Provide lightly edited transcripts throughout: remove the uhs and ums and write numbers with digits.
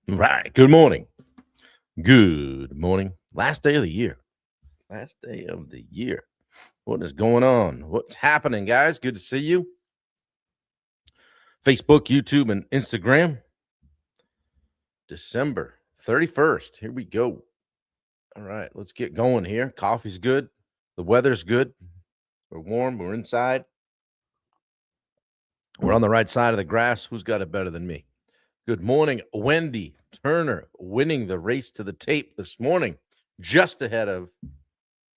Right. Good morning. Good morning. Last day of the year. Last day of the year. What is going on? What's happening, guys? Good to see you. Facebook, YouTube, and Instagram. December 31st. Here we go. All right. Let's get going here. Coffee's good. The weather's good. We're warm. We're inside. We're on the right side of the grass. Who's got it better than me? Good morning, Wendy Turner, winning the race to the tape this morning, just ahead of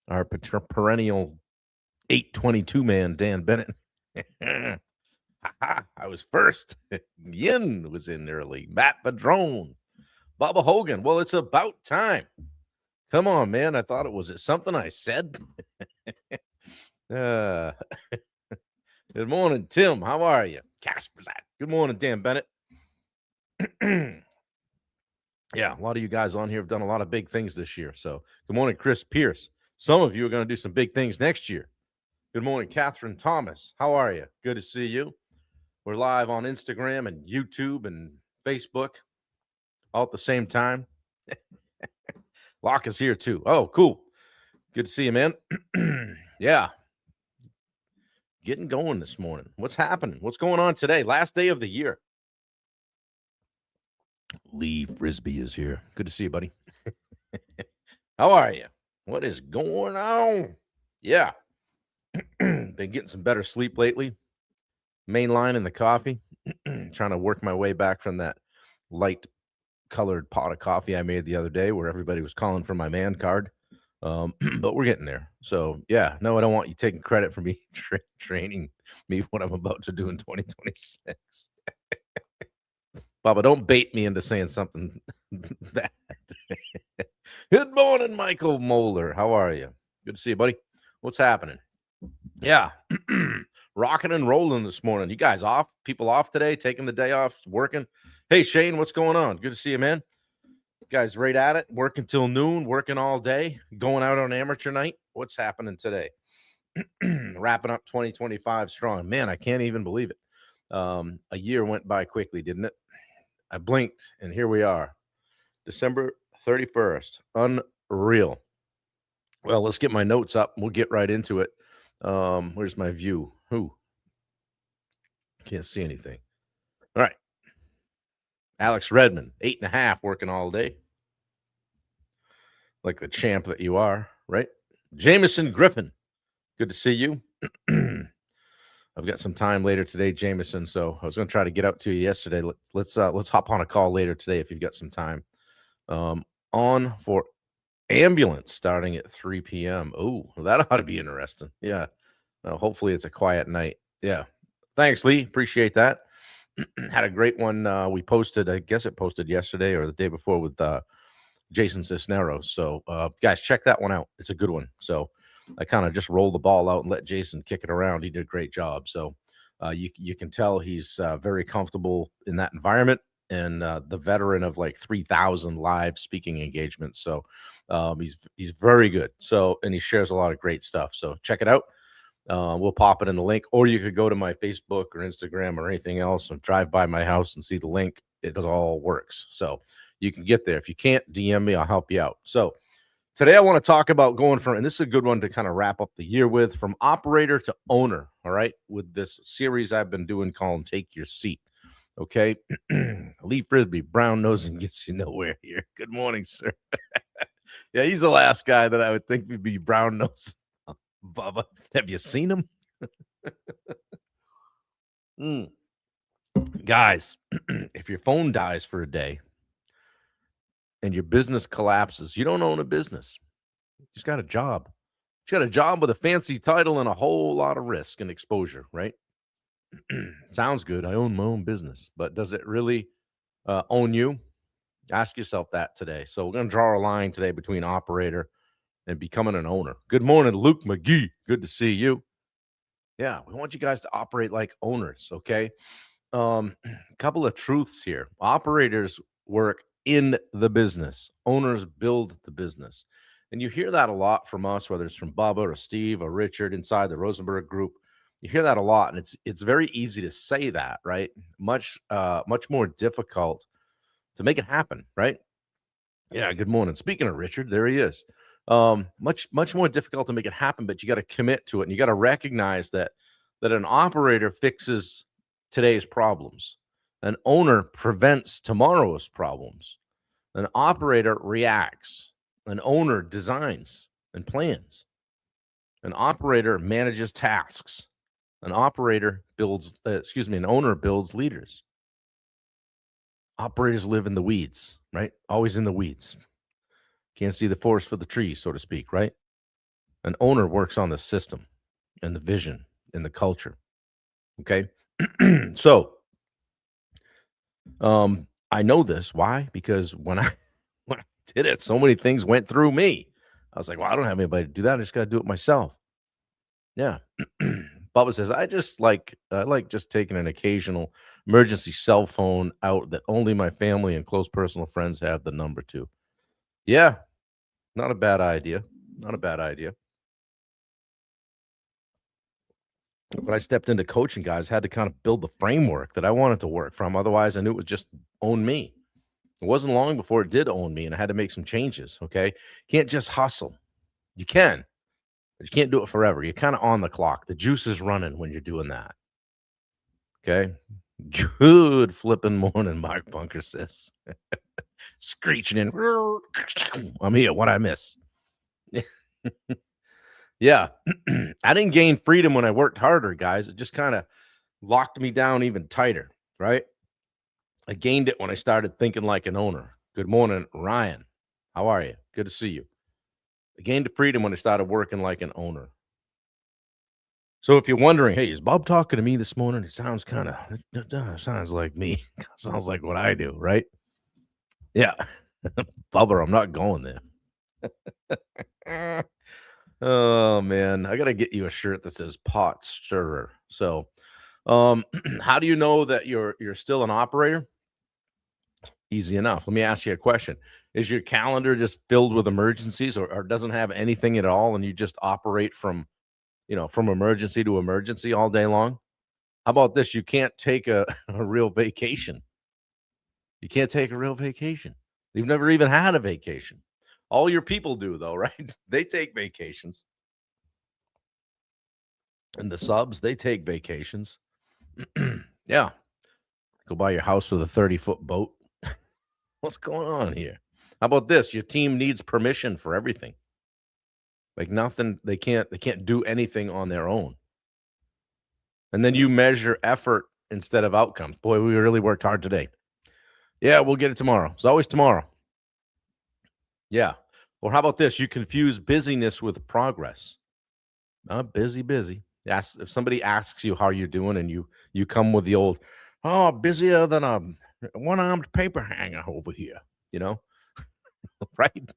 our perennial 822 man, Dan Bennett. I was first. Yin was in early. Matt Padrone. Bubba Hogan. Well, it's about time. Come on, man. I thought it something I said. uh, good morning, Tim. How are you? Casper's at. Good morning, Dan Bennett. Yeah, a lot of you guys on here have done a lot of big things this year. So good morning, Chris Pierce. Some of you are going to do some big things next year. Good morning, Catherine Thomas. How are you? Good to see you. We're live on Instagram and YouTube and Facebook all at the same time. Locke is here too. Oh, cool. Good to see you, man. Yeah. Getting going this morning. What's happening? What's going on today? Last day of the year. Lee Frisbee is here. Good to see you, buddy. How are you? What is going on? Yeah. Been getting some better sleep lately. Main line in the coffee. Trying to work my way back from that light colored pot of coffee I made the other day where everybody was calling for my man card. But we're getting there. So, yeah, no, I don't want you taking credit for me training me what I'm about to do in 2026. Baba, don't bait me into saying something bad. Good morning, Michael Moeller. How are you? Good to see you, buddy. What's happening? Yeah. Rocking and rolling this morning. You guys off? People off today? Taking the day off? Working? Hey, Shane, what's going on? Good to see you, man. You guys right at it? Working till noon? Working all day? Going out on amateur night? What's happening today? Wrapping up 2025 strong. Man, I can't even believe it. A year went by quickly, didn't it? I blinked, and here we are. December 31st. Unreal. Well, let's get my notes up. We'll get right into it. Where's my view? Who? Can't see anything. All right. Alex Redmond, 8.5, working all day. Like the champ that you are, right? Jameson Griffin, good to see you. I've got some time later today, Jameson. So I was going to try to get out to you yesterday. Let's hop on a call later today if you've got some time. On for ambulance starting at 3 p.m. Oh, well, that ought to be interesting. Yeah. Hopefully it's a quiet night. Yeah. Thanks, Lee. Appreciate that. Had a great one. We posted, I guess it posted yesterday or the day before with Jason Cisneros. So, guys, check that one out. It's a good one. So, I kind of just rolled the ball out and let Jason kick it around. He did a great job. So, you can tell he's very comfortable in that environment and the veteran of like 3,000 live speaking engagements. So, he's very good. So, and he shares a lot of great stuff. So, check it out. We'll pop it in the link, or you could go to my Facebook or Instagram or anything else and drive by my house and see the link. It all works. So you can get there. If you can't, DM me, I'll help you out. So today I want to talk about going from, and this is a good one to kind of wrap up the year with, from operator to owner. All right. With this series I've been doing called Take Your Seat. Okay. Lee Frisbee, brown nosing gets you nowhere here. Good morning, sir. Yeah, he's the last guy that I would think would be brown nose. Bubba, have you seen him? Guys, if your phone dies for a day and your business collapses, you don't own a business. You just got a job. You got a job with a fancy title and a whole lot of risk and exposure, right? Sounds good. I own my own business, but does it really own you? Ask yourself that today. So we're going to draw a line today between operator and becoming an owner. Good morning, Luke McGee. Good to see you. Yeah, we want you guys to operate like owners, okay? A couple of truths here. Operators work in the business. Owners build the business. And you hear that a lot from us, whether it's from Bubba or Steve or Richard inside the Rosenberg group. You hear that a lot, and it's very easy to say that, right? Much more difficult to make it happen, right? Yeah, good morning. Speaking of Richard, there he is. Much more difficult to make it happen, but you got to commit to it, and you got to recognize that an operator fixes today's problems, an owner prevents tomorrow's problems, an operator reacts, an owner designs and plans, an operator manages tasks, an operator builds. An owner builds leaders. Operators live in the weeds, right? Always in the weeds. Can't see the forest for the trees, so to speak, right? An owner works on the system and the vision and the culture. Okay. So I know this. Why? Because when I did it, so many things went through me. I was like, well, I don't have anybody to do that. I just gotta do it myself. Yeah. Bubba says, I like just taking an occasional emergency cell phone out that only my family and close personal friends have the number to. Yeah, not a bad idea. Not a bad idea. When I stepped into coaching, guys, had to kind of build the framework that I wanted to work from. Otherwise, I knew it would just own me. It wasn't long before it did own me, and I had to make some changes. Okay. Can't just hustle. You can, but you can't do it forever. You're kind of on the clock. The juice is running when you're doing that. Okay. Good flipping morning, Mark Bunker says. Screeching in. I'm here. What I miss? Yeah. I didn't gain freedom when I worked harder, guys. It just kind of locked me down even tighter, right? I gained it when I started thinking like an owner. Good morning, Ryan. How are you? Good to see you. I gained the freedom when I started working like an owner. So if you're wondering, hey, is Bob talking to me this morning? It sounds kind of sounds like me. Sounds like what I do, right? Yeah. Bubba, I'm not going there. Oh man, I gotta get you a shirt that says pot stirrer. So how do you know that you're still an operator? Easy enough. Let me ask you a question. Is your calendar just filled with emergencies or doesn't have anything at all and you just operate from, from emergency to emergency all day long? How about this? You can't take a, a real vacation. You can't take a real vacation. You've never even had a vacation. All your people do though, right? They take vacations. And the subs, they take vacations. Yeah. Go buy your house with a 30-foot boat. What's going on here? How about this? Your team needs permission for everything. Like nothing, they can't do anything on their own. And then you measure effort instead of outcomes. Boy, we really worked hard today. Yeah, we'll get it tomorrow. It's always tomorrow. Yeah. Or how about this? You confuse busyness with progress. Busy, busy. Yes. If somebody asks you how you're doing and you come with the old, oh, busier than a one-armed paper hanger over here, you know, right?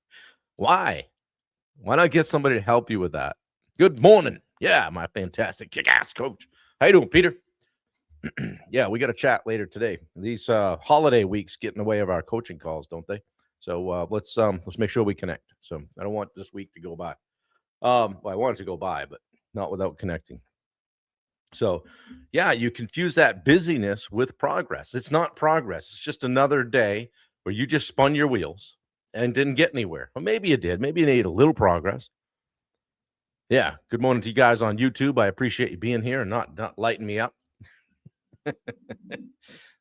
Why? Why not get somebody to help you with that? Good morning. Yeah, my fantastic kick-ass coach. How you doing, Peter? Yeah, we got to chat later today. These holiday weeks get in the way of our coaching calls, don't they? So let's make sure we connect. So I don't want this week to go by. Well, I want it to go by, but not without connecting. So, yeah, you confuse that busyness with progress. It's not progress. It's just another day where you just spun your wheels and didn't get anywhere. Well, maybe you did. Maybe you made a little progress. Yeah. Good morning to you guys on YouTube. I appreciate you being here and not lighting me up.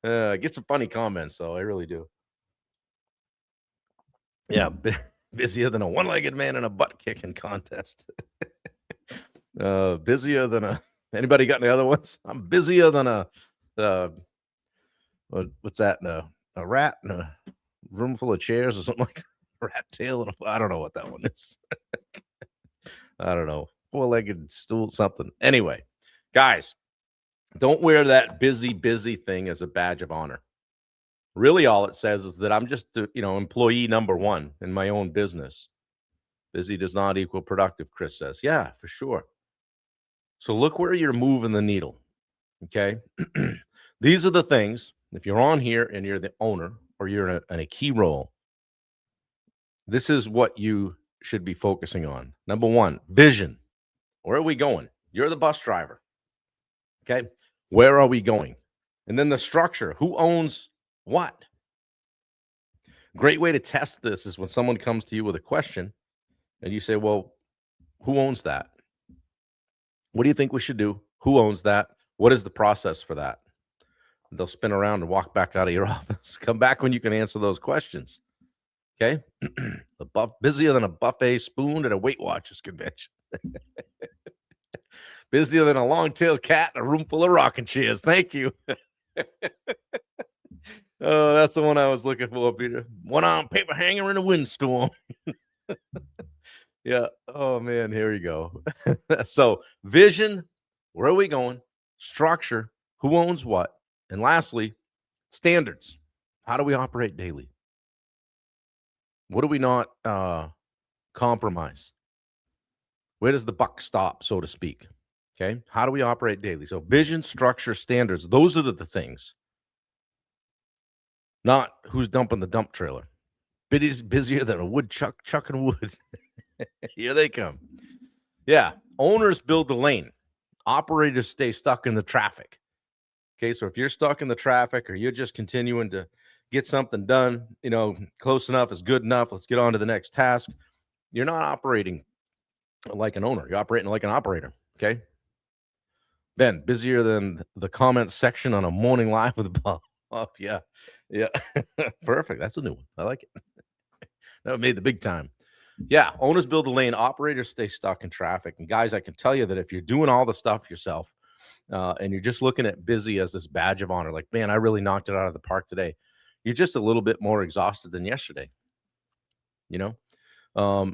Get some funny comments, though. I really do. Yeah. Busier than a one-legged man in a butt kicking contest. Busier than a anybody got any other ones? I'm busier than a what's that? A rat in a room full of chairs or something like that. Rat tail. I don't know what that one is. I don't know. Four-legged stool, something. Anyway, guys, don't wear that busy thing as a badge of honor. Really, all it says is that I'm just, employee number one in my own business. Busy does not equal productive, Chris says. Yeah, for sure. So look where you're moving the needle. Okay. These are the things, if you're on here and you're the owner or you're in a key role, this is what you should be focusing on. Number one, vision. Where are we going? You're the bus driver. Okay. Where are we going? And then the structure. Who owns what? Great way to test this is when someone comes to you with a question and you say, well, who owns that? What do you think we should do? Who owns that? What is the process for that? They'll spin around and walk back out of your office. Come back when you can answer those questions. Okay. Busier than a buffet spoon at a Weight Watchers convention. Busier than a long-tailed cat in a room full of rocking chairs. Thank you. Oh, that's the one I was looking for, Peter. One on paper hanger in a windstorm. Yeah. Oh man, here we go. So vision, where are we going? Structure, who owns what? And lastly, standards. How do we operate daily? What do we not compromise? Where does the buck stop, so to speak? Okay. How do we operate daily? So vision, structure, standards. Those are the things. Not who's dumping the dump trailer. Busier than a woodchuck chucking wood. Here they come. Yeah. Owners build the lane. Operators stay stuck in the traffic. Okay. So if you're stuck in the traffic or you're just continuing to get something done, close enough is good enough. Let's get on to the next task. You're not operating like an owner. You're operating like an operator. Okay. Ben, busier than the comments section on a morning live with Bob. Yeah. Yeah. Perfect. That's a new one. I like it. That made the big time. Yeah. Owners build a lane. Operators stay stuck in traffic. And guys, I can tell you that if you're doing all the stuff yourself and you're just looking at busy as this badge of honor, like, man, I really knocked it out of the park today. You're just a little bit more exhausted than yesterday.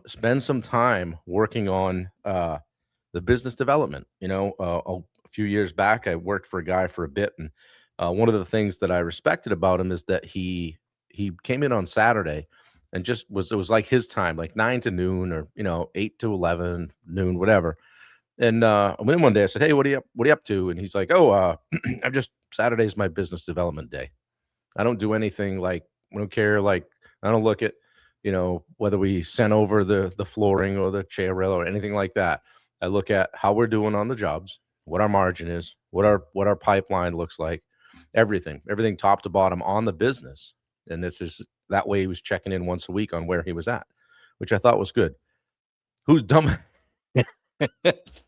Spend some time working on the business development. A few years back, I worked for a guy for a bit, and one of the things that I respected about him is that he came in on Saturday and it was like his time, like 9 to noon or 8 to 11 noon, whatever. And I went in one day. I said, "Hey, what are you up to?" And he's like, "Oh, I'm just Saturday's my business development day. I don't do anything like I don't care. Like I don't look at whether we sent over the flooring or the chair rail or anything like that. I look at how we're doing on the jobs, what our margin is, what our pipeline looks like, everything top to bottom on the business. And this is that way he was checking in once a week on where he was at, which I thought was good. Who's dumb?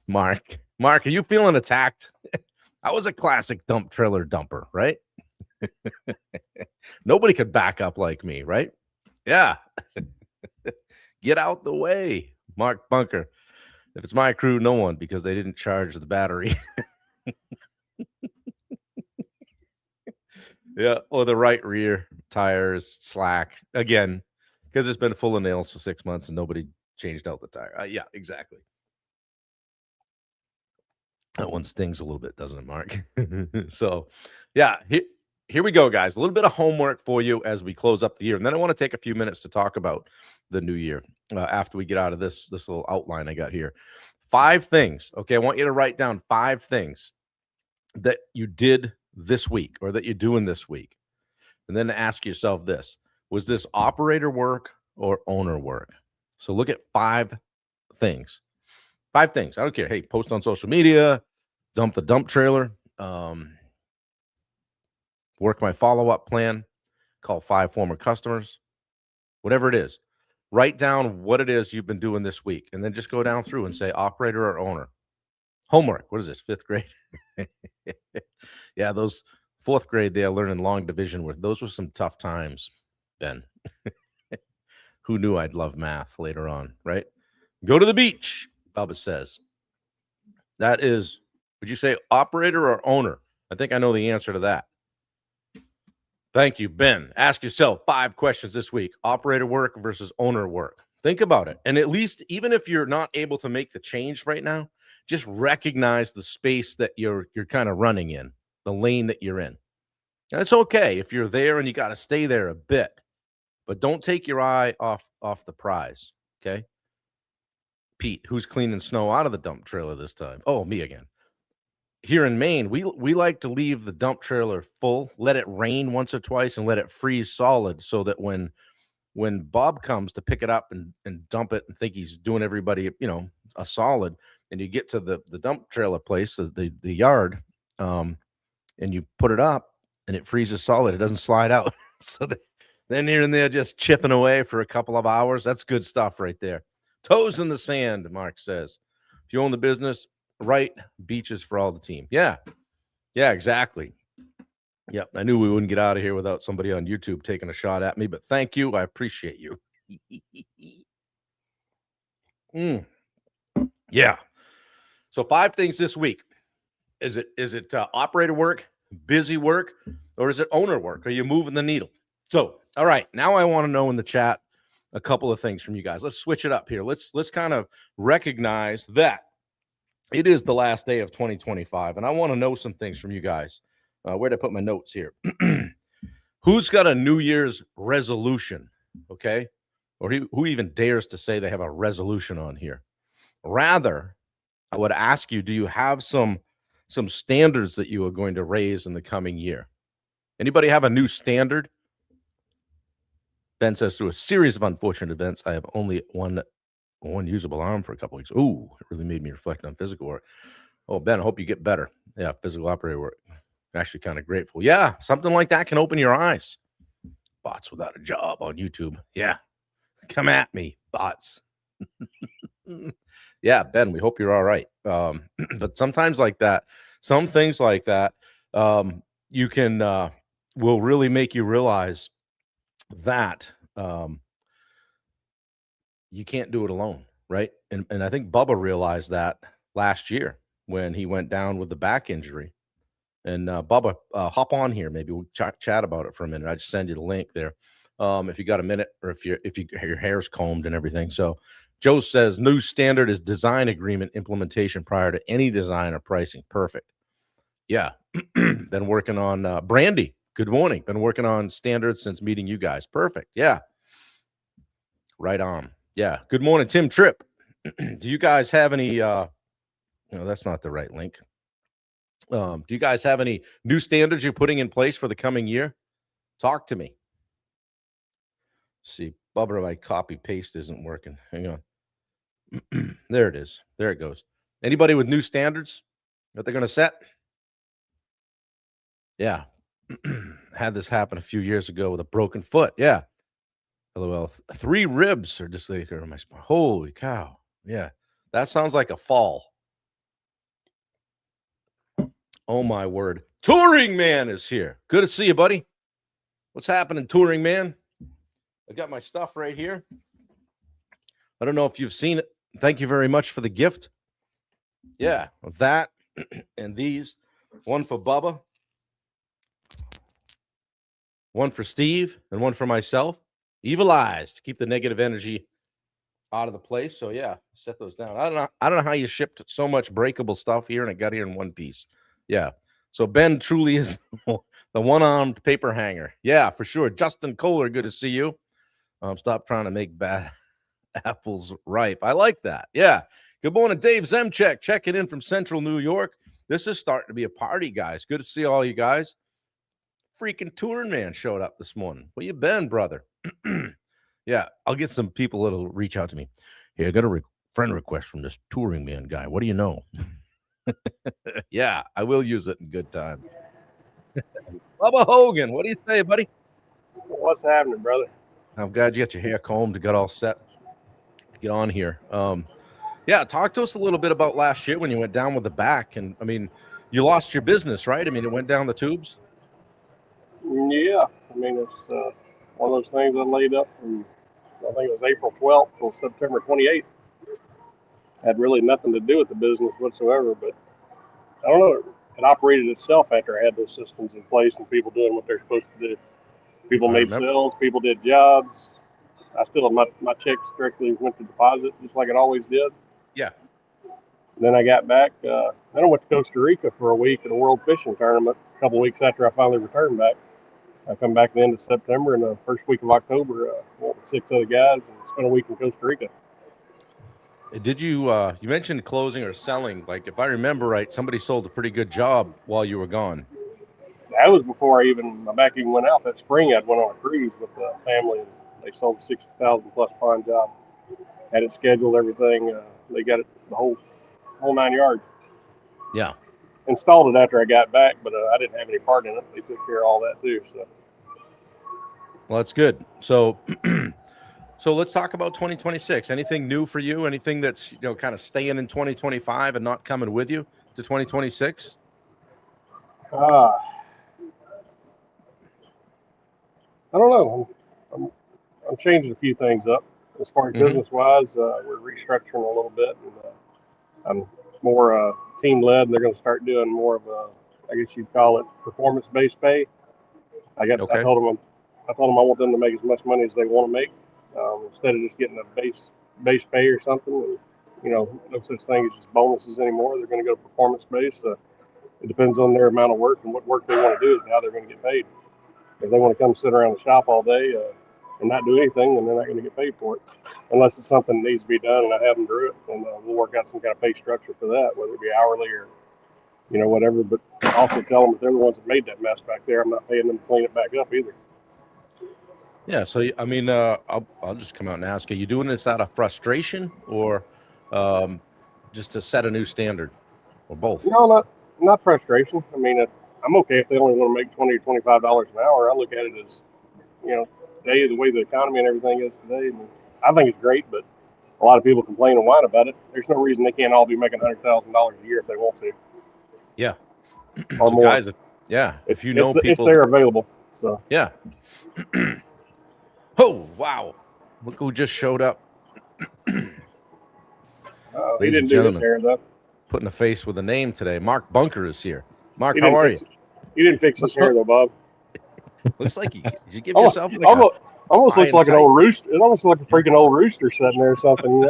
Mark, are you feeling attacked? I was a classic dump trailer dumper, right? Nobody could back up like me, right? Yeah. Get out the way, Mark Bunker. If it's my crew, no one, because they didn't charge the battery. Yeah, or the right rear tires slack again, because it's been full of nails for 6 months and nobody changed out the tire. Yeah, exactly. That one stings a little bit, doesn't it, Mark? So, yeah, here we go, guys. A little bit of homework for you as we close up the year, and then I want to take a few minutes to talk about the new year after we get out of this little outline I got here. 5 things. Okay, I want you to write down 5 things that you did this week or that you're doing this week. And then ask yourself this: was this operator work or owner work? So look at 5 things. 5 things. I don't care. Hey, post on social media, dump the dump trailer, work my follow-up plan, call 5 former customers, whatever it is. Write down what it is you've been doing this week, and then just go down through and say operator or owner. Homework. What is this? 5th grade? Yeah, those 4th grade, they are learning long division with. Those were some tough times, Ben. Who knew I'd love math later on, right? Go to the beach, Bubba says. That is, would you say operator or owner? I think I know the answer to that. Thank you, Ben. Ask yourself 5 questions this week. Operator work versus owner work. Think about it. And at least, even if you're not able to make the change right now, just recognize the space that you're kind of running in, the lane that you're in. And it's okay if you're there and you got to stay there a bit, but don't take your eye off the prize. Okay. Pete, who's cleaning snow out of the dump trailer this time? Oh, me again. Here in Maine, we like to leave the dump trailer full, let it rain once or twice, and let it freeze solid so that when Bob comes to pick it up and dump it and think he's doing everybody, a solid, and you get to the dump trailer place, the yard, and you put it up and it freezes solid, it doesn't slide out. So Then here and there just chipping away for a couple of hours. That's good stuff right there. Toes in the sand, Mark says. If you own the business, right, beaches for all the team. Yeah. Yeah, exactly. Yep. I knew we wouldn't get out of here without somebody on YouTube taking a shot at me, but thank you. I appreciate you. Yeah. So 5 things this week. Is it operator work, busy work, or is it owner work? Are you moving the needle? So, all right, now I want to know in the chat a couple of things from you guys. Let's switch it up here. Let's kind of recognize that it is the last day of 2025, and I want to know some things from you guys. Where'd I put my notes here? Who's got a New Year's resolution? Okay, or who even dares to say they have a resolution on here? Rather, I would ask you, do you have some standards that you are going to raise in the coming year? Anybody have a new standard? Ben says, through a series of unfortunate events, I have only one usable arm for a couple weeks. Ooh, it really made me reflect on physical work. Oh, Ben, I hope you get better. Yeah, physical operator work. Actually kind of grateful. Yeah, something like that can open your eyes. Bots without a job on YouTube. Yeah, come at me, bots. Yeah, Ben, we hope you're all right. But sometimes like that, some things like that, you can will really make you realize that you can't do it alone, right? And I think Bubba realized that last year when he went down with the back injury. And Bubba, hop on here. Maybe we'll chat about it for a minute. I just send you the link there, if you got a minute, or if your hair's combed and everything. So Joe says new standard is design agreement implementation prior to any design or pricing. Perfect. Yeah, been working on Brandy. Good morning. Been working on standards since meeting you guys. Perfect. Yeah, right on. Yeah. Good morning, Tim Tripp. Do you guys have any? No, that's not the right link. Do you guys have any new standards you're putting in place for the coming year? Talk to me. See, Bubba, my copy paste isn't working. Hang on. There it is. There it goes. Anybody with new standards that they're going to set? Yeah. Had this happen a few years ago with a broken foot. Yeah. LOL. 3 ribs are dislocated on my spine. Holy cow. Yeah. That sounds like a fall. Oh, my word. Touring Man is here. Good to see you, buddy. What's happening, Touring Man? I got my stuff right here. I don't know if you've seen it. Thank you very much for the gift. Yeah, that and these. One for Bubba, one for Steve, and one for myself. Evil Eyes to keep the negative energy out of the place. So yeah, set those down. I don't know how you shipped so much breakable stuff here and it got here in one piece. Yeah. So Ben truly is the one-armed paper hanger. Yeah, for sure. Justin Kohler, good to see you. Stop trying to make bad apples ripe. I like that. Yeah. Good morning, Dave Zemchek, checking in from Central New York. This is starting to be a party, guys. Good to see all you guys. Freaking Touring Man showed up this morning. Where you been, brother? Yeah, I'll get some people that'll reach out to me. Hey, I got a friend request from this Touring Man guy. What do you know? Yeah, I will use it in good time. Bubba Hogan, what do you say, buddy? What's happening, brother? I'm glad you got your hair combed and got all set to get on here. Yeah, talk to us a little bit about last year when you went down with the back. And, I mean, you lost your business, right? I mean, it went down the tubes? Yeah, I mean, it's one of those things I laid up from, I think it was April 12th till September 28th. Had really nothing to do with the business whatsoever, but I don't know, it operated itself after I had those systems in place and people doing what they're supposed to do. People made sales, people did jobs. I still, my checks directly went to deposit just like it always did. Yeah. Then I got back, then I went to Costa Rica for a week at a World Fishing Tournament a couple weeks after I finally returned back. I come back at the end of September, and the first week of October, went with 6 other guys and spent a week in Costa Rica. Did you, you mentioned closing or selling. Like, if I remember right, somebody sold a pretty good job while you were gone. That was before my back even went out. That spring, I went on a cruise with the family, and they sold a 60,000 plus pond job. Had it scheduled, everything. They got it, the whole 9 yards. Yeah. Installed it after I got back, but I didn't have any part in it. They took care of all that too. So. Well, that's good. So, so let's talk about 2026. Anything new for you? Anything that's kind of staying in 2025 and not coming with you to 2026? Uh, I don't know. I'm changing a few things up as far as Mhm. business wise. We're restructuring a little bit, and I'm more team led. They're going to start doing more of a, I guess you'd call it, performance based pay. I Okay. told them I want them to make as much money as they want to make, instead of just getting a base pay or something. And, no such thing as just bonuses anymore. They're going to go performance based. It depends on their amount of work and what work they want to do is how they're going to get paid. If they want to come sit around the shop all day and not do anything, then they're not going to get paid for it, unless it's something that needs to be done and I have them do it. And we'll work out some kind of pay structure for that, whether it be hourly or whatever. But also tell them that they're the ones that made that mess back there. I'm not paying them to clean it back up either. Yeah. So, I mean, I'll just come out and ask: are you doing this out of frustration or just to set a new standard, or both? No, not frustration. I mean, I'm okay if they only want to make $20 or $25 an hour. I look at it as, today, the way the economy and everything is today. And I think it's great, but a lot of people complain and whine about it. There's no reason they can't all be making $100,000 a year if they want to, Yeah. or So, more. guys, if you know it's people, they're available. So yeah. Oh, wow! Look who just showed up. he Ladies didn't and do his gentlemen, hair though. putting a face with a name today. Mark Bunker is here. Mark, He how didn't are you? fix He didn't fix his hair though, Bob. Looks like did you give yourself like Almost looks high like and an old rooster. It almost looks like a freaking old rooster sitting there or something,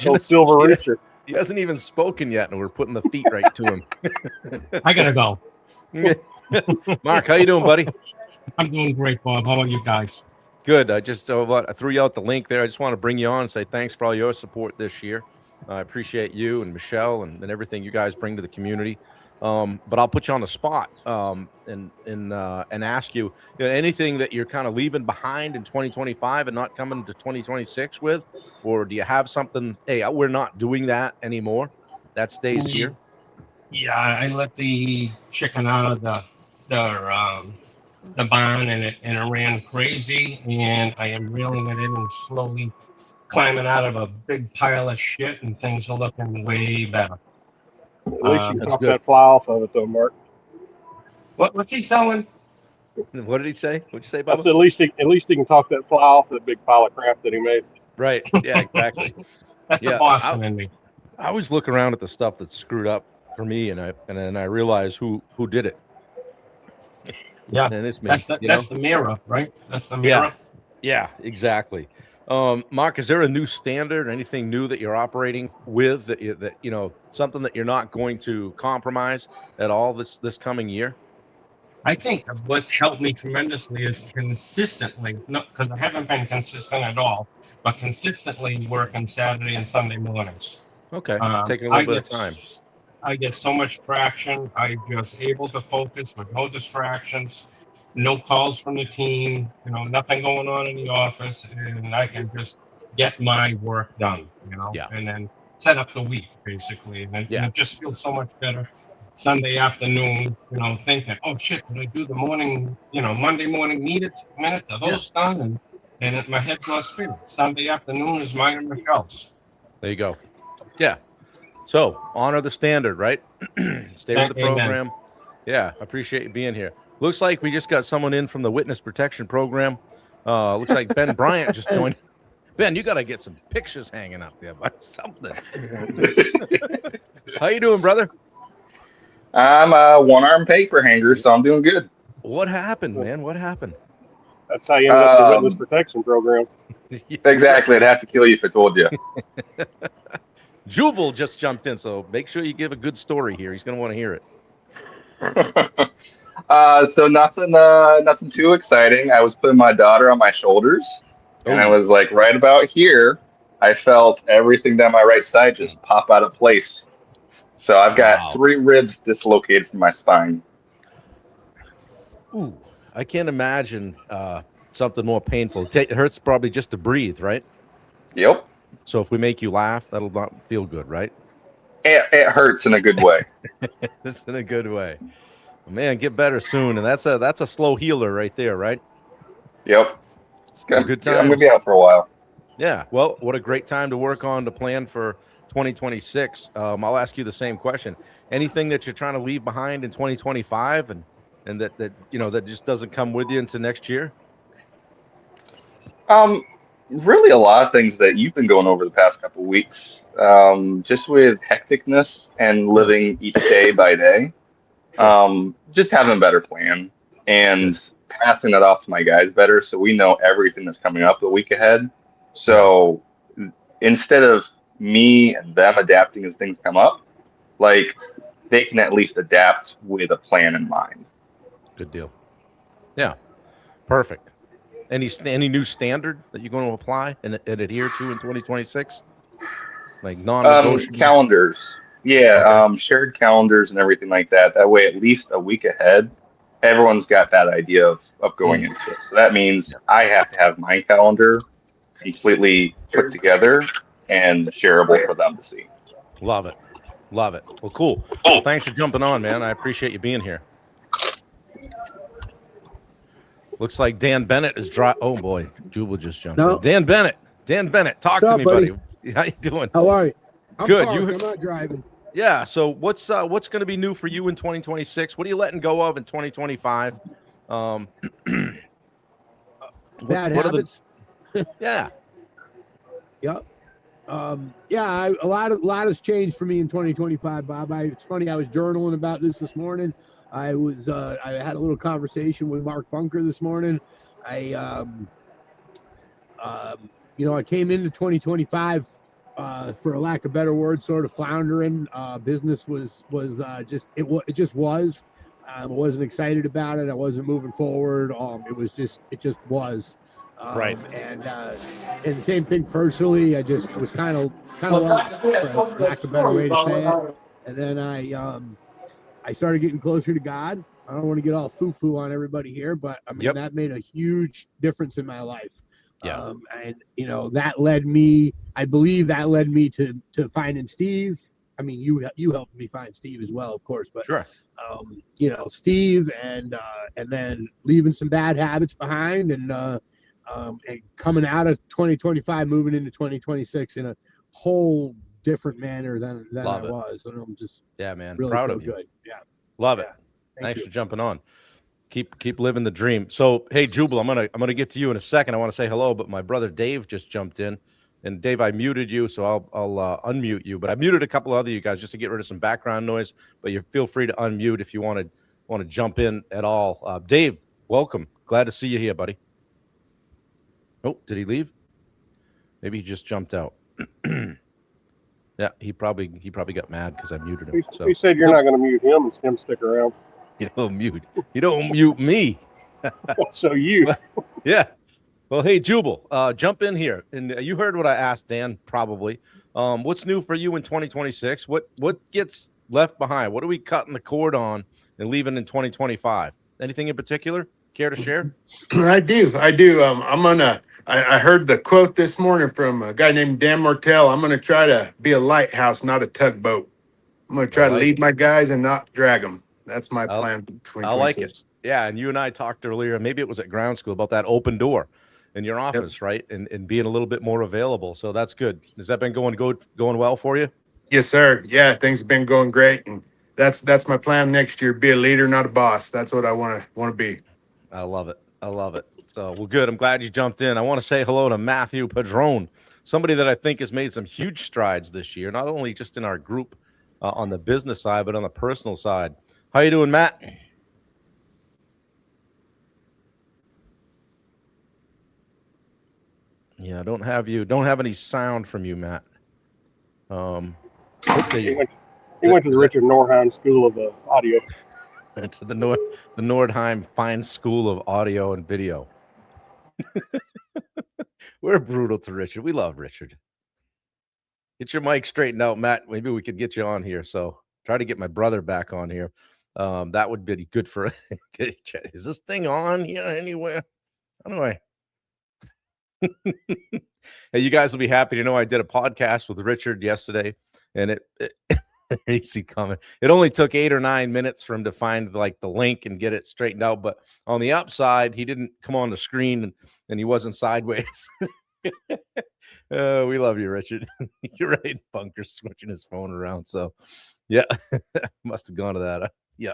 Old silver rooster. He hasn't even spoken yet, and we're putting the feet right to him. I gotta go. Mark, how you doing, buddy? I'm doing great, Bob. How about you guys? Good. I just I threw you out the link there. I just want to bring you on and say thanks for all your support this year. I appreciate you and Michelle and everything you guys bring to the community. But I'll put you on the spot and ask you, anything that you're kind of leaving behind in 2025 and not coming to 2026 with, or do you have something? Hey, we're not doing that anymore. That stays here. Yeah, I let the chicken out of the barn and it ran crazy, and I am reeling it in and slowly climbing out of a big pile of shit, and things are looking way better. At least you can talk that fly off of it, though, Mark. What's he selling? What did he say? What'd you say, Bubba? I said at least he can talk that fly off that big pile of crap that he made. Right. Yeah, exactly. That's the Boston in me. I always look around at the stuff that's screwed up for me, and then I realize who did it. Yeah, and it's me. That's the mirror, right? That's the mirror. Yeah, exactly. Mark, is there a new standard, anything new that you're operating with that something that you're not going to compromise at all this coming year? I think what's helped me tremendously is consistently, because I haven't been consistent at all, but consistently working Saturday and Sunday mornings. Okay, it's taking a little bit of time. I get so much traction. I'm just able to focus with no distractions, no calls from the team, nothing going on in the office, and I can just get my work done, and then set up the week basically. And it just feels so much better. Sunday afternoon, thinking, oh shit, did I do the morning, Monday morning minute the host done? And my head's not spinning. Sunday afternoon is mine and Michelle's. There you go. Yeah. So honor the standard, right? Stay with the program. Amen. Yeah, I appreciate you being here. Looks like we just got someone in from the Witness Protection Program. Looks like Ben Bryant just joined. Ben, you got to get some pictures hanging up there, but something. How you doing, brother? I'm a one-arm paper hanger, so I'm doing good. What happened, man? What happened? That's how you end up in the Witness Protection Program. Exactly. I'd have to kill you if I told you. Jubal just jumped in, so make sure you give a good story here. He's going to want to hear it. So nothing too exciting. I was putting my daughter on my shoulders, and I was like, right about here, I felt everything down my right side just pop out of place. So I've got 3 ribs dislocated from my spine. Ooh, I can't imagine something more painful. It hurts probably just to breathe, right? Yep. So if we make you laugh, that'll not feel good, right? It hurts in a good way. It's in a good way. Man, get better soon. And that's a slow healer right there, right? Yep. It's Well, good. good I'm gonna times. be out for a while. Yeah. Well, what a great time to work on the plan for 2026. I'll ask you the same question. Anything that you're trying to leave behind in 2025 and that that just doesn't come with you into next year? Really a lot of things that you've been going over the past couple weeks. Just with hecticness and living each day by day. Sure. Just having a better plan and Good. passing that off to my guys better so we know everything that's coming up the week ahead. So instead of me and them adapting as things come up, like they can at least adapt with a plan in mind. Good deal. Yeah. Perfect. Any new standard that you're going to apply and adhere to in 2026? Like non-negotiable? Calendars. Yeah, Okay. shared calendars and everything like that. That way, at least a week ahead, everyone's got that idea of going into it. So that means I have to have my calendar completely put together and shareable for them to see. Love it. Love it. Well, cool. Well, thanks for jumping on, man. I appreciate you being here. Looks like Dan Bennett is Oh boy, Jubal just jumped in. Dan Bennett, talk to me, buddy. How you doing? How are you? I'm Good. parked. I'm not driving. Yeah. So what's going to be new for you in 2026? What are you letting go of in 2025? Bad habits. Yeah. Yep. Yeah. A lot has changed for me in 2025, Bob. It's funny. I was journaling about this morning. I had a little conversation with Mark Bunker this morning. I came into 2025, for a lack of better word, sort of floundering. Business was it just was. I wasn't excited about it. I wasn't moving forward. It just was. Right. And the same thing personally. I just was kind of lost, for lack of a better way to say it. And then I started getting closer to God. I don't want to get all foo-foo on everybody here, but I mean, that made a huge difference in my life. Yeah. And that led me, I believe that led me to finding Steve. I mean, you helped me find Steve as well, of course, but sure. Steve and then leaving some bad habits behind and coming out of 2025, moving into 2026 in a whole different manner than I was. And I'm just man, really proud of you. good. Yeah. Love it. Thanks for jumping on. Keep living the dream. So, hey, Jubal, I'm gonna get to you in a second. I want to say hello, but my brother Dave just jumped in, and Dave, I muted you, so I'll unmute you. But I muted a couple of other you guys just to get rid of some background noise. But you feel free to unmute if you want to jump in at all. Dave, welcome. Glad to see you here, buddy. Oh, did he leave? Maybe he just jumped out. Yeah, he probably got mad because I muted him. He said you're not going to mute him and him stick around. You don't mute me. So you. Yeah. Well, hey, Jubal, jump in here. And you heard what I asked Dan, probably. What's new for you in 2026? What gets left behind? What are we cutting the cord on and leaving in 2025? Anything in particular? Care to share? I do. I heard the quote this morning from a guy named Dan Martell. I'm going to try to be a lighthouse, not a tugboat. I'm going to try to lead my guys and not drag them. That's my plan. I like it. Yeah. And you and I talked earlier, maybe it was at ground school, about that open door in your office, right? And being a little bit more available. So that's good. Has that been going well for you? Yes, sir. Yeah. Things have been going great. And that's my plan next year. Be a leader, not a boss. That's what I want to be. I love it. So, well, good. I'm glad you jumped in. I want to say hello to Matthew Padron, somebody that I think has made some huge strides this year, not only just in our group on the business side, but on the personal side. How you doing, Matt? Yeah, don't have any sound from you, Matt. He went to the Richard Norheim School of Audio. To the Nordheim Fine School of Audio and Video. We're brutal to Richard. We love Richard. Get your mic straightened out, Matt. Maybe we could get you on here. So try to get my brother back on here. That would be good for. Is this thing on here anywhere? Anyway. Hey, you guys will be happy to know I did a podcast with Richard yesterday, and AC coming. It only took 8 or 9 minutes for him to find like the link and get it straightened out. But on the upside, he didn't come on the screen and he wasn't sideways. We love you, Richard. You're right. Bunker switching his phone around. So yeah, must have gone to that. Yeah,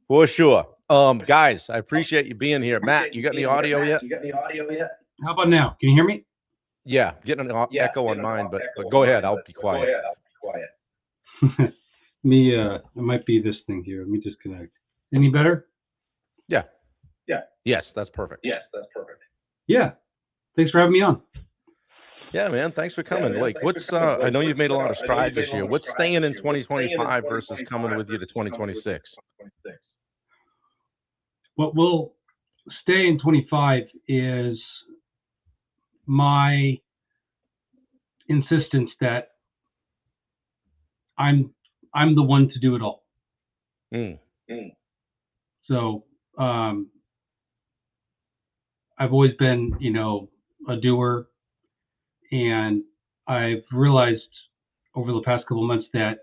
for sure. Guys, I appreciate you being here. Matt, you got any audio yet? How about now? Can you hear me? Yeah, getting an echo on mine, but go ahead. I'll be quiet. It might be this thing here. Let me disconnect. Any better? Yes, that's perfect. Yeah. Thanks for having me on. Yeah, man. Thanks for coming. Like, what's I know you've made a lot of strides this year. What's staying in 2025 versus coming with you to 2026? What will stay in 25 is my insistence that I'm the one to do it all. Mm. So I've always been, a doer, and I've realized over the past couple of months that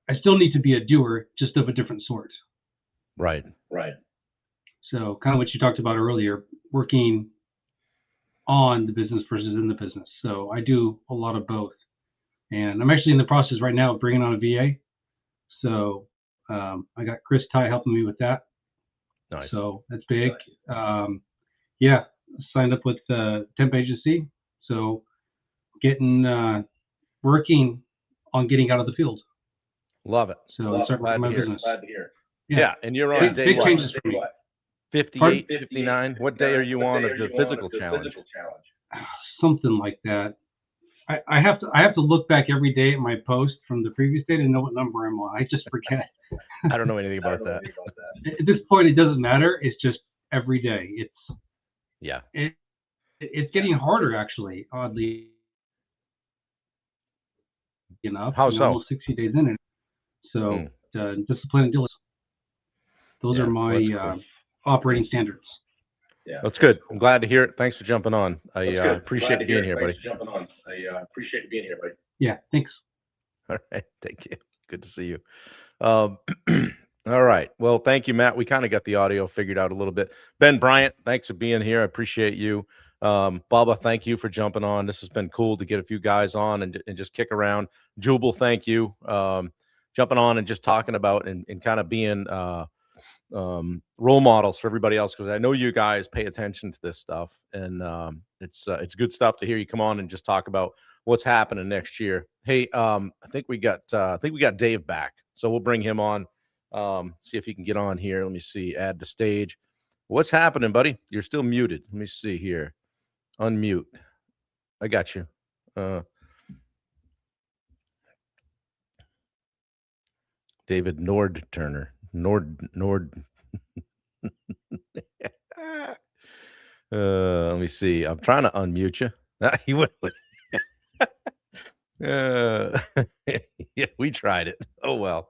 I still need to be a doer, just of a different sort. Right. So kind of what you talked about earlier, working on the business versus in the business. So I do a lot of both. And I'm actually in the process right now of bringing on a VA. So I got Chris Ty helping me with that. Nice. So that's big. Yeah, signed up with temp agency. So working on getting out of the field. Love it. So start Glad my to hear. business. Yeah, and you're on day big what? changes for me. 58, 59? What day are you on of the physical challenge? Something like that. I have to look back every day at my post from the previous day to know what number I'm on. I just forget. I don't know anything about that. At this point, it doesn't matter. It's just every day. It's getting harder, actually, oddly enough. How so? Almost 60 days in it. So discipline and diligence. Those are my cool. operating standards. That's good. I'm glad to hear it. Thanks for jumping on. I appreciate you being here, buddy. Yeah, thanks. All right. Thank you. Good to see you. All right. Well, thank you, Matt. We kind of got the audio figured out a little bit. Ben Bryant, thanks for being here. I appreciate you. Bubba, thank you for jumping on. This has been cool to get a few guys on and just kick around. Jubal, thank you. Jumping on and just talking about and kind of being role models for everybody else, because I know you guys pay attention to this stuff, and it's good stuff to hear you come on and just talk about what's happening next year. Hey, I think we got Dave back, so we'll bring him on. See if he can get on here. Let me see. Add to stage. What's happening, buddy? You're still muted. Let me see here. Unmute. I got you. David Nordturner. Nord. Let me see. I'm trying to unmute you. He would. Yeah, we tried it. Oh well.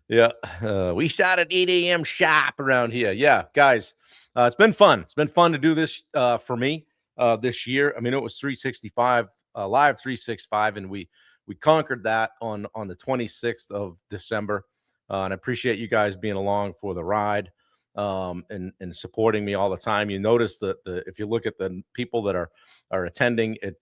Yeah, we shot at 8 a.m. sharp around here. Yeah, guys, it's been fun. It's been fun to do this for me this year. I mean, it was 365 live 365, and we conquered that on the 26th of December. And I appreciate you guys being along for the ride and supporting me all the time. You notice that if you look at the people that are attending, it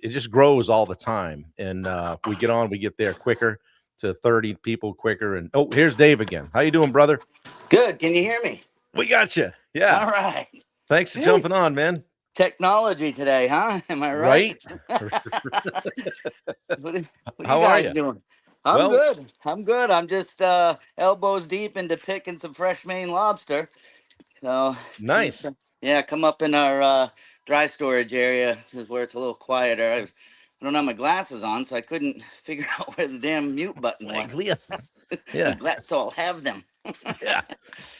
just grows all the time, and we get there quicker to 30 people quicker. And oh, here's Dave again. How you doing, brother? Good. Can you hear me? We got you. Yeah. All right. Thanks for jumping on, man. Technology today, huh? Am I right? What are How you are guys you? doing? I'm Well- good. I'm good. I'm just elbows deep into picking some fresh Maine lobster. So Nice. yeah, come up in our dry storage area is where it's a little quieter. I don't have my glasses on, so I couldn't figure out where the damn mute button was. Yes. Yeah. So I'll have them. Yeah.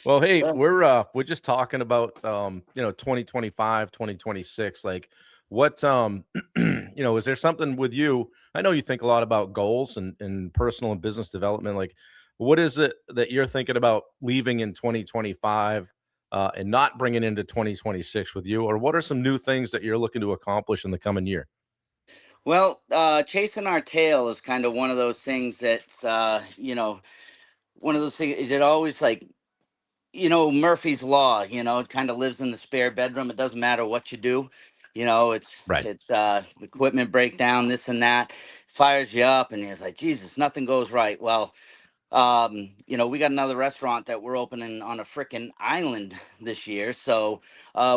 Well, hey, we're just talking about 2025, 2026. Like what is there something with you? I know you think a lot about goals and personal and business development. Like, what is it that you're thinking about leaving in 2025 and not bringing into 2026 with you? Or what are some new things that you're looking to accomplish in the coming year? Well, chasing our tail is kind of one of those things that's, one of those things that always like, Murphy's Law, it kind of lives in the spare bedroom. It doesn't matter what you do. It's Right. it's equipment breakdown, this and that, fires you up, and it's like, Jesus, nothing goes right. Well, we got another restaurant that we're opening on a freaking island this year, so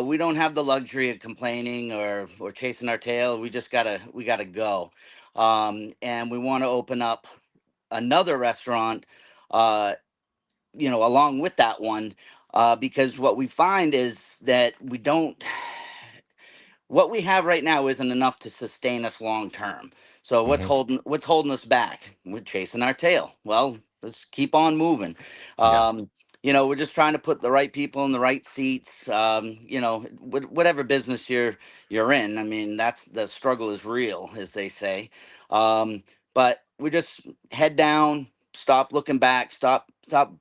we don't have the luxury of complaining or chasing our tail. We gotta go, and we want to open up another restaurant, uh, along with that one, because what we find is that we don't what we have right now isn't enough to sustain us long term. So what's Hmm. holding us back? We're chasing our tail. Well, let's keep on moving. Yeah. We're just trying to put the right people in the right seats. Whatever business you're in. I mean, that's the struggle is real, as they say. But we just head down, stop looking back, stop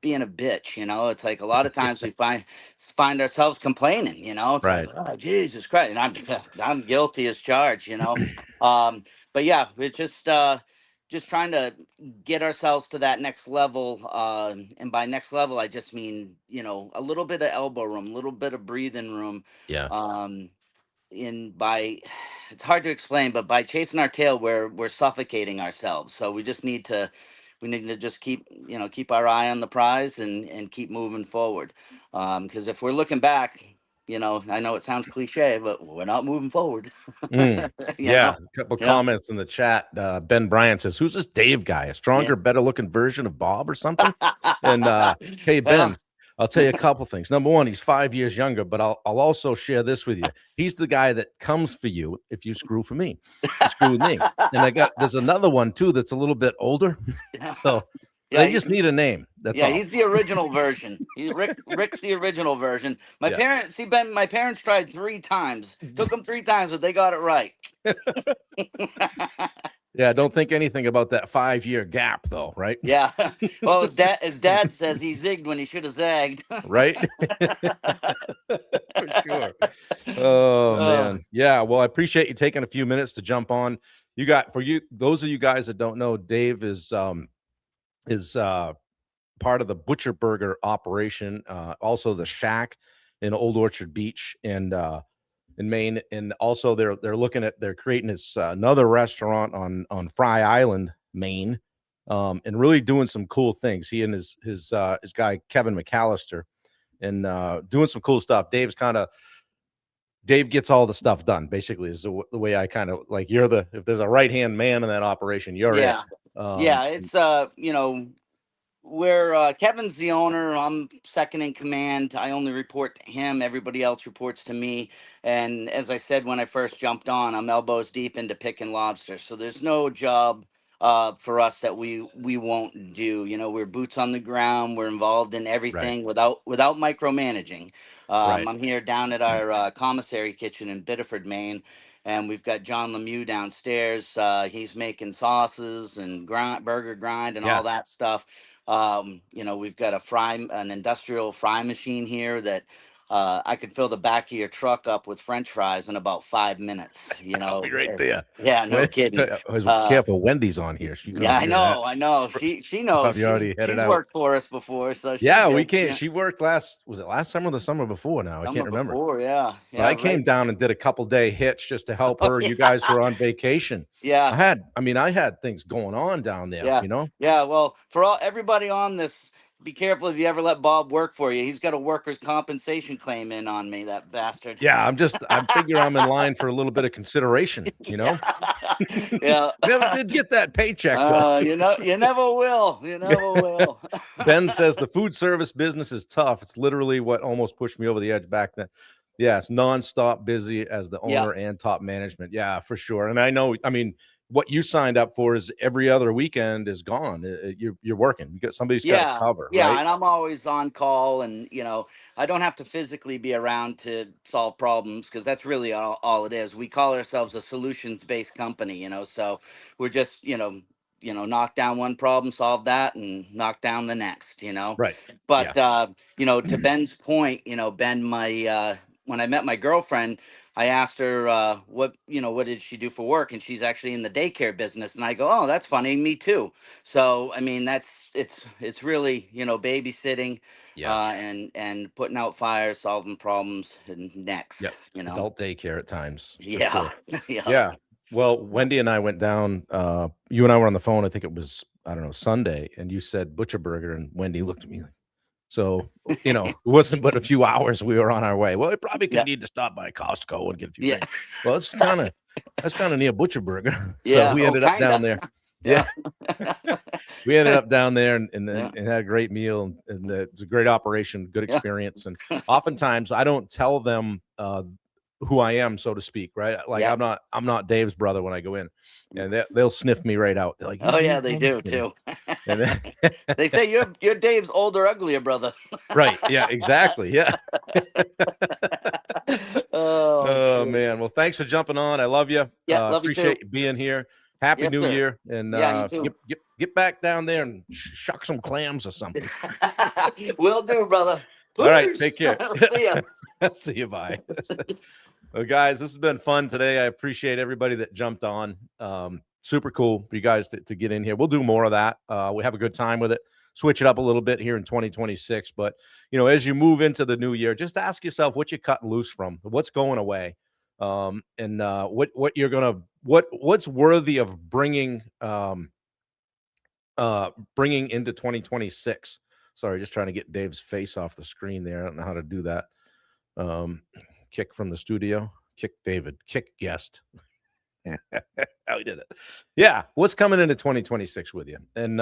being a bitch. It's like a lot of times we find ourselves complaining. It's like, Right. oh, Jesus Christ, and I'm guilty as charged. But yeah, we're just trying to get ourselves to that next level, and by next level I just mean a little bit of elbow room, a little bit of breathing room. Yeah. Um in by It's hard to explain, but by chasing our tail, we're suffocating ourselves. So we need to just keep our eye on the prize and keep moving forward. Because if we're looking back, I know it sounds cliche, but we're not moving forward. Mm. you Yeah, know a couple yeah. comments in the chat. Ben Bryant says, "Who's this Dave guy? A stronger, Yeah. better looking version of Bob or something?" And hey, Yeah. Ben, I'll tell you a couple things. Number one, he's 5 years younger, but I'll also share this with you. He's the guy that comes for you if you screw for me. You screw with me. And there's another one too that's a little bit older. So Yeah, they just need a name. That's all. he's the original version. Rick's the original version. Yeah. Ben, my parents tried 3 times. Took them 3 times, but they got it right. Yeah, don't think anything about that 5-year gap though, right? Yeah. Well, his dad says he zigged when he should have zagged. Right? For sure. Oh man. Yeah. Well, I appreciate you taking a few minutes to jump on. Those of you guys that don't know, Dave is part of the Butcher Burger operation, also the Shack in Old Orchard Beach and in Maine, and also they're creating this another restaurant on Fry Island, Maine, and really doing some cool things. He and his guy Kevin McAllister, and doing some cool stuff. Dave gets all the stuff done. Basically, is the way I kind of like. If there's a right hand man in that operation, you're Yeah. it. Yeah, it's where Kevin's the owner, I'm second in command. I only report to him. Everybody else reports to me. And as I said when I first jumped on, I'm elbows deep into picking lobster. So there's no job for us that we won't do. We're boots on the ground. We're involved in Right. everything without micromanaging. Right. I'm here down at our commissary kitchen in Biddeford, Maine. And we've got John Lemieux downstairs. He's making sauces and burger grind and Yeah. all that stuff. We've got an industrial fry machine here that I could fill the back of your truck up with French fries in about 5 minutes. I'll be right there. Yeah, no kidding. Careful, Wendy's on here. She Yeah, I know. She knows. Probably already headed She's out. worked for us before, so Yeah, we good. can't. Yeah. She worked was it last summer or the summer before now? I Summer can't remember. before, yeah. But I came down and did a couple-day hitch just to help her. You guys were on vacation. Yeah. I had things going on down there, Yeah. you know? Yeah, well, for everybody on this, be careful if you ever let Bob work for you. He's got a workers' compensation claim in on me, that bastard. Yeah, I figure I'm in line for a little bit of consideration, you know? Yeah. Never did get that paycheck though. You never will. You never will. Ben says the food service business is tough. It's literally what almost pushed me over the edge back then. Yeah, it's nonstop busy as the owner and top management. Yeah, for sure. And I know, what you signed up for is every other weekend is gone. You're working. You got somebody's got to cover. Yeah, right? and I'm always on call, and I don't have to physically be around to solve problems because that's really all it is. We call ourselves a solutions-based company, so we're just knock down one problem, solve that, and knock down the next. Right. But to Ben's point, Ben, when I met my girlfriend, I asked her what did she do for work, and she's actually in the daycare business. And I go, oh, that's funny, me too. So I mean, it's really babysitting, Yeah. and putting out fires, solving problems, and next, Yep. Adult daycare at times. For yeah, sure. yeah, Yeah. Well, Wendy and I went down. You and I were on the phone. I think it was, I don't know, Sunday, and you said Butcher Burger, and Wendy looked at me like, so, it wasn't but a few hours we were on our way. Well, we probably could Yeah. need to stop by Costco and get a few yeah, things. Well, that's kind of near Butcher Burger. So yeah. we Oh, ended up kinda. down there. Yeah. We ended up down there and Yeah. had a great meal, and it's a great operation, good Yeah. experience. And oftentimes I don't tell them who I am, so to speak, right? Like Yeah. I'm not Dave's brother when I go in, and they'll sniff me right out. They're like, Oh "You yeah, Dave's they brother?" do You know? too. And then, They say you're Dave's older, uglier brother. right? Yeah, exactly. Yeah. Oh, Oh shoot. man. Well, thanks for jumping on. I love you. Yeah, love you too. Appreciate you being here. Happy Yes, New sir. Year. And Yeah, you too. get back down there and shuck some clams or something. Will do, brother. All right, Peace. take care. See ya. See you. Bye. Well, guys, this has been fun today. I appreciate everybody that jumped on. Super cool for you guys to get in here. We'll do more of that. We have a good time with it. Switch it up a little bit here in 2026. But, as you move into the new year, just ask yourself what you're cutting loose from, what's going away, and what you're going to, what's worthy of bringing into 2026. Sorry, just trying to get Dave's face off the screen there. I don't know how to do that. Kick from the studio. Kick David. Kick guest. How he did it. Yeah. What's coming into 2026 with you? And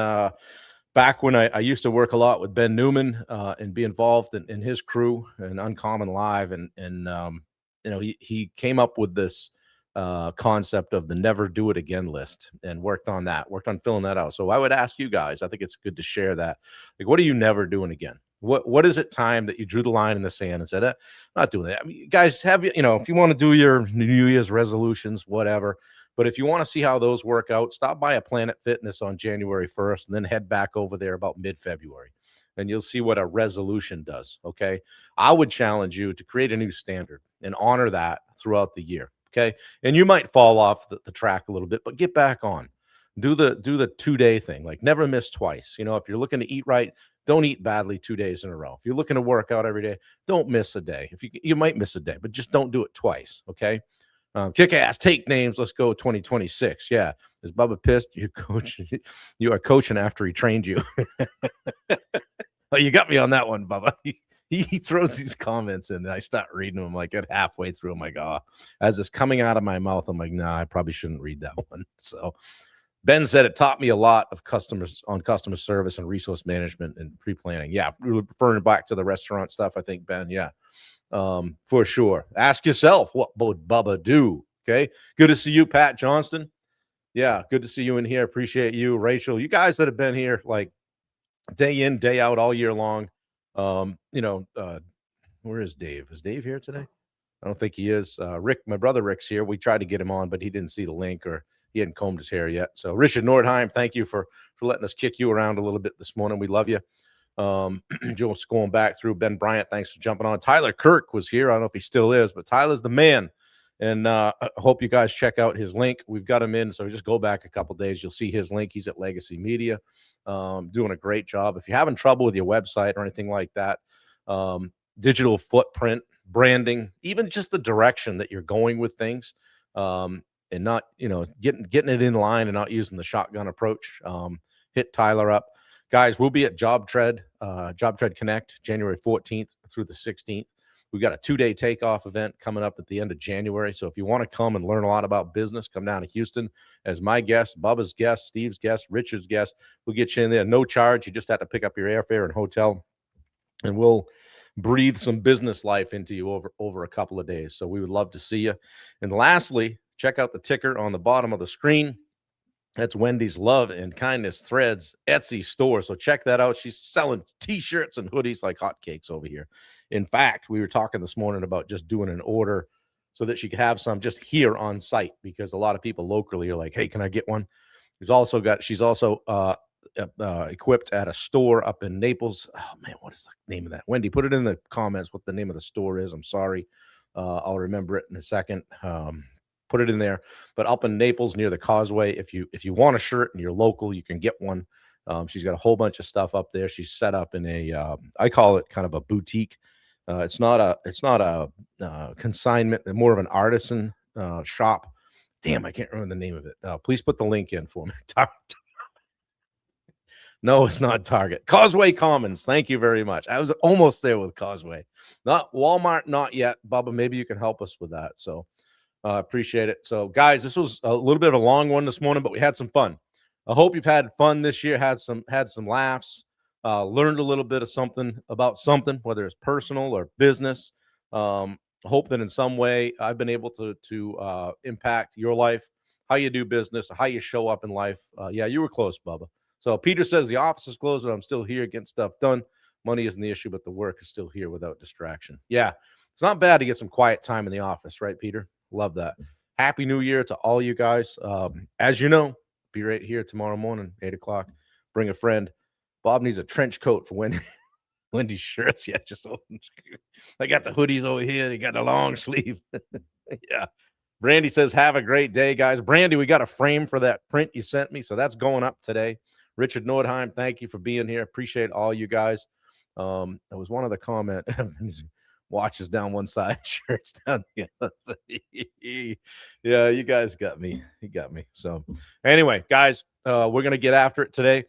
back when I used to work a lot with Ben Newman and be involved in his crew and Uncommon Live, and he came up with this concept of the never do it again list, and worked on filling that out. So I would ask you guys, I think it's good to share that. Like, what are you never doing again? What is it time that you drew the line in the sand and said, not doing that? I mean, guys, if you want to do your New Year's resolutions, whatever, but if you want to see how those work out, stop by a Planet Fitness on January 1st and then head back over there about mid-February, and you'll see what a resolution does. Okay. I would challenge you to create a new standard and honor that throughout the year. Okay. And you might fall off the track a little bit, but get back on. Do the 2-day thing. Like, never miss twice. If you're looking to eat right, don't eat badly 2 days in a row. If you're looking to work out every day, don't miss a day. If you might miss a day, but just don't do it twice. Okay. Kick ass, take names. Let's go 2026. Yeah. Is Bubba pissed? You are coaching after he trained you. Oh, you got me on that one, Bubba. He throws these comments in, and I start reading them like at halfway through. I'm like, as it's coming out of my mouth, I'm like, nah, I probably shouldn't read that one. So Ben said it taught me a lot of customer service and resource management and pre-planning. Yeah, referring back to the restaurant stuff, I think, Ben. Yeah, for sure. Ask yourself, what would Bubba do? Okay, good to see you, Pat Johnston. Yeah, good to see you in here. Appreciate you, Rachel. You guys that have been here like day in, day out, all year long. Where is Dave? Is Dave here today? I don't think he is. Rick, my brother Rick's here. We tried to get him on, but he didn't see the link, or he hadn't combed his hair yet. So Richard Nordheim, thank you for letting us kick you around a little bit this morning. We love you. Just going back through Ben Bryant, thanks for jumping on. Tyler Kirk was here. I don't know if he still is, but Tyler's the man. And I hope you guys check out his link. We've got him in, so just go back a couple days. You'll see his link. He's at Legacy Media, doing a great job. If you're having trouble with your website or anything like that, digital footprint, branding, even just the direction that you're going with things, and not, getting it in line and not using the shotgun approach, hit Tyler up. Guys, we'll be at JobTread Connect, January 14th through the 16th. We've got a 2-day takeoff event coming up at the end of January. So if you want to come and learn a lot about business, come down to Houston as my guest, Bubba's guest, Steve's guest, Richard's guest. We'll get you in there. No charge. You just have to pick up your airfare and hotel, and we'll breathe some business life into you over a couple of days. So we would love to see you. And lastly, check out the ticker on the bottom of the screen. That's Wendy's Love and Kindness Threads Etsy store. So check that out. She's selling T-shirts and hoodies like hotcakes over here. In fact, we were talking this morning about just doing an order so that she could have some just here on site, because a lot of people locally are like, hey, can I get one? She's also equipped at a store up in Naples. Oh man, what is the name of that? Wendy, put it in the comments what the name of the store is. I'm sorry. I'll remember it in a second. Put it in there. But up in Naples near the Causeway, if you want a shirt and you're local, you can get one. She's got a whole bunch of stuff up there. She's set up in a I call it kind of a boutique. It's not a consignment, more of an artisan shop. Damn, I can't remember the name of it. Please put the link in for me. No, it's not Target. Causeway Commons. Thank you very much. I was almost there with Causeway. Not Walmart, not yet. Bubba, maybe you can help us with that. So appreciate it. So, guys, this was a little bit of a long one this morning, but we had some fun. I hope you've had fun this year, had some laughs, learned a little bit of something about something, whether it's personal or business. Hope that in some way I've been able to impact your life, how you do business, how you show up in life. Yeah, you were close, Bubba. So Peter says the office is closed, but I'm still here getting stuff done. Money isn't the issue, but the work is still here without distraction. Yeah, it's not bad to get some quiet time in the office, right, Peter? Love that. Happy New Year to all you guys. As you know, be right here tomorrow morning, 8 o'clock. Bring a friend. Bob needs a trench coat for Wendy's shirts. Yeah, just I got the hoodies over here. They got the long sleeve. Yeah. Brandy says, have a great day, guys. Brandy, we got a frame for that print you sent me, so that's going up today. Richard Nordheim, thank you for being here. Appreciate all you guys. There was one other comment. Watches down one side, shirts down the other. Yeah, you guys got me. You got me. So anyway, guys, we're going to get after it today.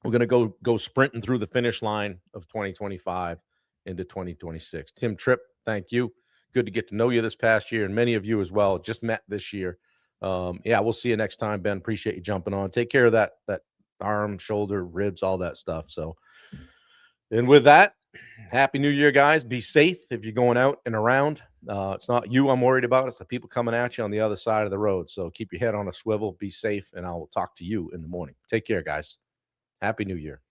We're going to go sprinting through the finish line of 2025 into 2026. Tim Tripp, thank you. Good to get to know you this past year, and many of you as well. Just met this year. Yeah, we'll see you next time, Ben. Appreciate you jumping on. Take care of that arm, shoulder, ribs, all that stuff. So, and with that, Happy New Year, guys. Be safe if you're going out and around. It's not you I'm worried about. It's the people coming at you on the other side of the road. So keep your head on a swivel. Be safe, and I'll talk to you in the morning. Take care, guys. Happy New Year.